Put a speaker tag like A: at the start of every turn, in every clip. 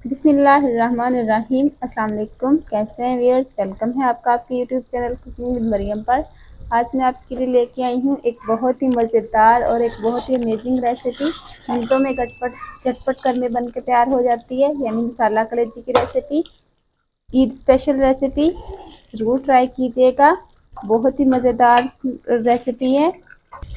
A: बिस्मिल्लाहिर्रहमानिर्रहीम। अस्सलाम वालेकुम। कैसे हैं व्यूअर्स? वेलकम है आपका आपके YouTube channel cooking with Mariam पर। आज मैं आपके लिए लेके आई हूँ एक बहुत ही मज़ेदार और एक बहुत ही अमेजिंग रेसिपी। मिनटों में झटपट कर में बन के तैयार हो जाती है, यानी मसाला कलेजी की रेसिपी, ईद स्पेशल रेसिपी। ज़रूर ट्राई कीजिएगा, बहुत ही मज़ेदार रेसिपी है।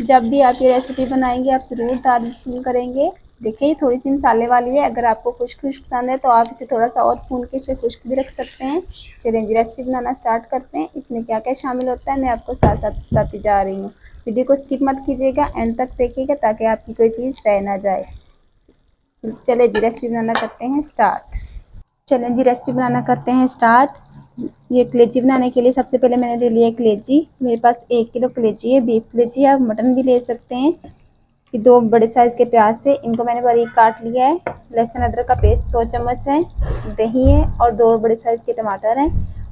A: जब भी आप ये रेसिपी बनाएंगे आप ज़रूर तारीफ़ करेंगे। देखिए थोड़ी सी मसाले वाली है, अगर आपको खुश्क पसंद है तो आप इसे थोड़ा सा और भून के इसे खुश्क भी रख सकते हैं। चलिए जी रेसिपी बनाना स्टार्ट करते हैं। इसमें क्या क्या शामिल होता है मैं आपको साथ साथ बताती जा रही हूँ। वीडियो को स्किप मत कीजिएगा, एंड तक देखिएगा ताकि आपकी कोई चीज़ रह ना जाए। चलिए जी रेसिपी बनाना करते हैं स्टार्ट। चलें जी रेसिपी बनाना करते हैं स्टार्ट। ये कलेजी बनाने के लिए सबसे पहले मैंने ले लिया है कलेजी। मेरे पास 1 किलो कलेजी है, बीफ कलेजी है, आप मटन भी ले सकते हैं। ये 2 बड़े साइज़ के प्याज थे, इनको मैंने बारीक काट लिया है। लहसुन अदरक का पेस्ट 2 चम्मच है, दही है और 2 बड़े साइज़ के टमाटर हैं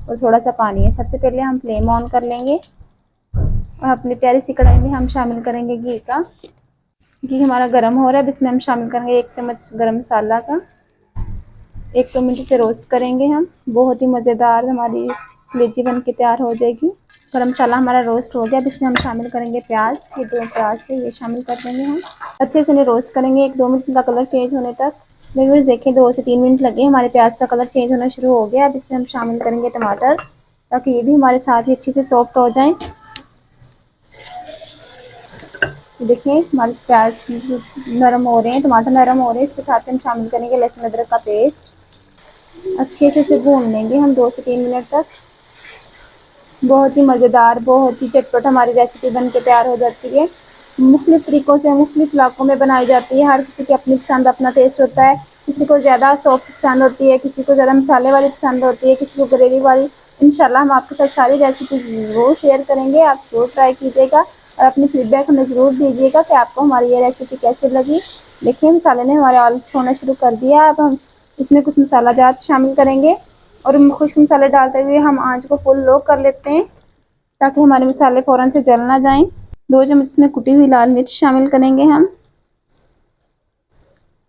A: और थोड़ा सा पानी है। सबसे पहले हम फ्लेम ऑन कर लेंगे और अपनी प्यारी सी कढ़ाई में हम शामिल करेंगे घी का। घी हमारा गर्म हो रहा है, अब इसमें हम शामिल करेंगे 1 चम्मच गरम मसाला का। 1-2 मिनट से रोस्ट करेंगे हम। बहुत ही मज़ेदार हमारी कलेजी बन के तैयार हो जाएगी। गरम मसाला हमारा रोस्ट हो गया, अब इसमें हम शामिल करेंगे प्याज। ये 2 प्याज थे, ये शामिल कर देंगे हम। अच्छे से इन्हें रोस्ट करेंगे 1-2 मिनट का कलर चेंज होने तक। व्यूअर्स देखिए 2 से 3 मिनट लगे, हमारे प्याज का कलर चेंज होना शुरू हो गया। अब इसमें हम शामिल करेंगे टमाटर, ताकि ये भी हमारे साथ ही अच्छे से सॉफ्ट हो जाएं। देखिए हमारे प्याज नरम हो रहे हैं, टमाटर नरम हो रहे हैं। इसके साथ हम शामिल करेंगे लहसुन अदरक का पेस्ट। अच्छे से इसे भून लेंगे हम 2 से 3 मिनट तक। बहुत ही मज़ेदार, बहुत ही चटपट हमारी रेसिपी बन के तैयार हो जाती है। मुख्तलिफ़ तरीक़ों से मुख्तलिफ़ इलाकों में बनाई जाती है। हर किसी की अपनी पसंद, अपना टेस्ट होता है। किसी को ज़्यादा सॉफ्ट पसंद होती है, किसी को ज़्यादा मसाले वाली पसंद होती है, किसी को ग्रेवी वाली। इंशाल्लाह हम आपके साथ सारी रेसिपी ज़रूर शेयर करेंगे, आप ज़रूर ट्राई कीजिएगा और अपनी फ़ीडबैक हमें ज़रूर दीजिएगा कि आपको हमारी ये रेसिपी कैसे लगी। देखिए मसाले ने हमारे ऑयल छोड़ना शुरू कर दिया। अब हम इसमें कुछ मसाला जात शामिल करेंगे और खुश्क मसाले डालते हुए हम आंच को फुल लो कर लेते हैं, ताकि हमारे मसाले फ़ौरन से जल ना जाएं। 2 चम्मच इसमें कुटी हुई लाल मिर्च शामिल करेंगे हम।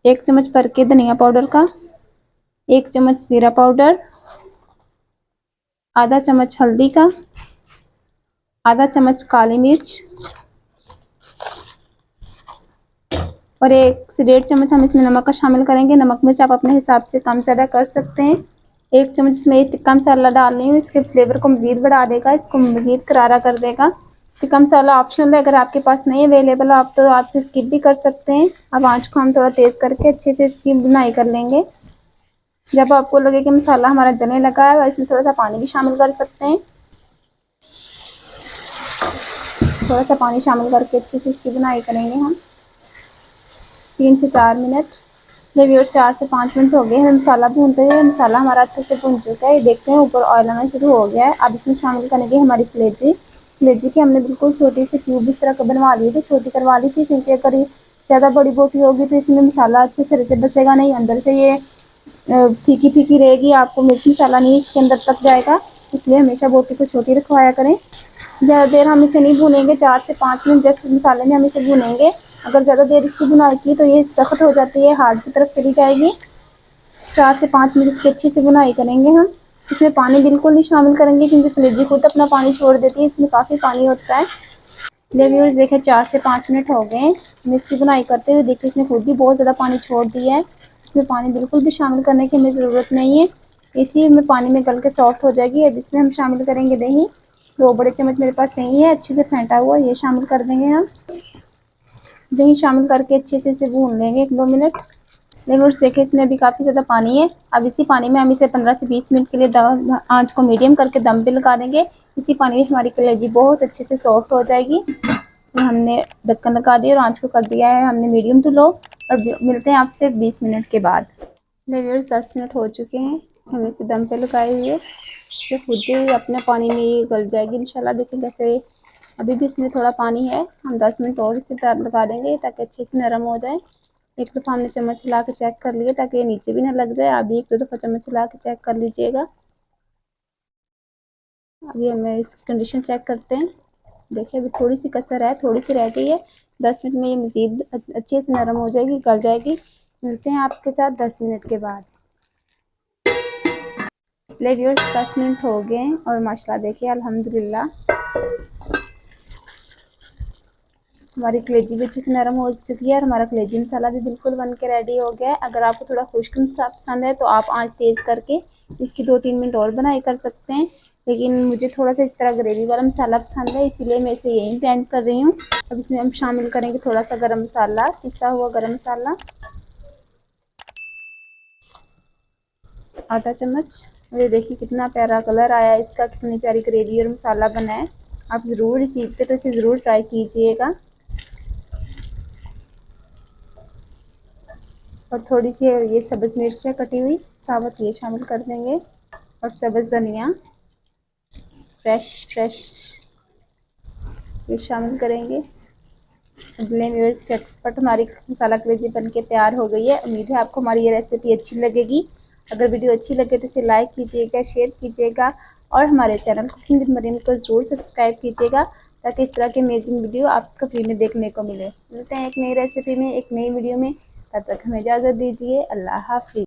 A: 1 चम्मच भर के धनिया पाउडर का, 1 चम्मच ज़ीरा पाउडर, आधा चम्मच हल्दी का, आधा चम्मच काली मिर्च और 1 से 1.5 चम्मच हम इसमें नमक का शामिल करेंगे। नमक मिर्च आप अपने हिसाब से कम ज़्यादा कर सकते हैं। 1 चम्मच इसमें टिक्का मसाला डाल रही हूँ, इसके फ्लेवर को मज़ीद बढ़ा देगा, इसको मज़ीद करारा कर देगा। टिक्का मसाला ऑप्शनल है, अगर आपके पास नहीं अवेलेबल आप तो आप इसे स्किप भी कर सकते हैं। अब आँच को हम थोड़ा तेज़ करके अच्छे से इसकी भुनाई कर लेंगे। जब आपको लगे कि मसाला हमारा जलने लगा है और इसमें थोड़ा सा पानी भी शामिल कर सकते हैं। थोड़ा सा पानी शामिल करके अच्छे से इसकी भुनाई करेंगे हम 3 से 4 मिनट। ये व्यूअर्स 4 से 5 मिनट हो गए हैं मसाला भूनते हुए। मसाला हमारा अच्छे से भुन चुका है, ये देखते हैं ऊपर ऑयल आना शुरू हो गया है। अब इसमें शामिल करेंगे हमारी कलेजी। कलेजी की हमने बिल्कुल छोटी सी क्यूब इस तरह का बनवा ली थी, छोटी करवा ली थी, क्योंकि अगर ये ज़्यादा बड़ी बोटी होगी तो इसमें मसाला अच्छे से बसेगा नहीं, अंदर से ये फीकी फीकी रहेगी, आपको मिर्च मसाला नहीं इसके अंदर तक जाएगा। इसलिए हमेशा बोटी को छोटी रखवाया करें। ज़्यादा देर हम इसे नहीं भूनेंगे, 4 से 5 मिनट जस्ट मसाले में हम इसे भूनेंगे। अगर ज़्यादा देर इसकी भुनाई की तो ये सख्त हो जाती है, हार्ड की तरफ चली जाएगी। 4 से 5 मिनट इसकी अच्छे से भुनाई करेंगे हम। इसमें पानी बिल्कुल नहीं शामिल करेंगे, क्योंकि कलेजी खुद अपना पानी छोड़ देती है, इसमें काफ़ी पानी होता है। ले व्यूअर्स देखिए 4 से 5 मिनट हो गए हैं हम इसकी भुनाई करते हुए। देखिए इसने खुद भी बहुत ज़्यादा पानी छोड़ दिया है। इसमें पानी बिल्कुल भी शामिल करने की हमें ज़रूरत नहीं है, इसी में पानी में गल के सॉफ्ट हो जाएगी। अब इसमें हम शामिल करेंगे दही। 2 बड़े चम्मच मेरे पास दही है, अच्छे से फेंटा हुआ, ये शामिल कर देंगे हम। दही शामिल करके अच्छे से इसे भून लेंगे 1-2 मिनट। व्यूअर्स देखिए इसमें अभी काफ़ी ज़्यादा पानी है। अब इसी पानी में हम इसे 15 से 20 मिनट के लिए आँच को मीडियम करके दम पे लगा देंगे। इसी पानी में हमारी कलेजी बहुत अच्छे से सॉफ्ट हो जाएगी। हमने ढक्कन लगा दिया और आँच को कर दिया है हमने मीडियम टू लो, और मिलते हैं आपसे 20 मिनट के बाद। व्यूअर्स 10 मिनट हो चुके हैं हम इसे दम पे लगाए हुए। ये खुद ही अपने पानी में ये गल जाएगी इंशाल्लाह। देखिए कैसे अभी भी इसमें थोड़ा पानी है, हम 10 मिनट और इसे लगा देंगे ताकि अच्छे से नरम हो जाए। एक दफ़ा हमने चम्मच हिला के चेक कर लिए ताकि ये नीचे भी ना लग जाए। अभी 1-2 दफ़ा चम्मच हिला के चेक कर लीजिएगा। अभी हमें इसकी कंडीशन चेक करते हैं। देखिए अभी थोड़ी सी कसर है, थोड़ी सी रह गई है। 10 मिनट में ये मज़ीद अच्छे से नरम हो जाएगी, गल जाएगी। मिलते हैं आपके साथ 10 मिनट के बाद। ले व्यूअर्स 10 मिनट हो गए और माशाल्लाह देखिए अल्हम्दुलिल्लाह हमारी कलेजी भी अच्छे से नरम हो चुकी है और हमारा कलेजी मसाला भी बिल्कुल बन के रेडी हो गया है। अगर आपको थोड़ा खुश्क मसाला पसंद है तो आप आंच तेज़ करके इसकी 2-3 मिनट और बनाई कर सकते हैं, लेकिन मुझे थोड़ा सा इस तरह ग्रेवी वाला मसाला पसंद है, इसीलिए मैं इसे यहीं पे ऐड कर रही हूँ। अब इसमें हम शामिल करेंगे थोड़ा सा गरम मसाला, पिसा हुआ गरम मसाला आधा चम्मच। और ये देखिए कितना प्यारा कलर आया है इसका, कितनी प्यारी ग्रेवी और मसाला बना है। आप ज़रूर इस ईद पे तो इसे ज़रूर ट्राई कीजिएगा। और थोड़ी सी ये सब्ज़ मिर्च है कटी हुई साबुत, ये शामिल कर देंगे। और सब्ज़ धनिया फ्रेश ये शामिल करेंगे। मेरे चटपट हमारी मसाला कलेजी बन के तैयार हो गई है। उम्मीद है आपको हमारी ये रेसिपी अच्छी लगेगी। अगर वीडियो अच्छी लगे तो इसे लाइक कीजिएगा, शेयर कीजिएगा और हमारे चैनल कुकिंग विद मरीन को ज़रूर सब्सक्राइब कीजिएगा, ताकि इस तरह के अमेजिंग वीडियो आपको फ्री में देखने को मिले। मिलते हैं एक नई रेसिपी में, एक नई वीडियो में। तब तक हमें इजाज़त दीजिए। अल्लाह हाफ़िज़।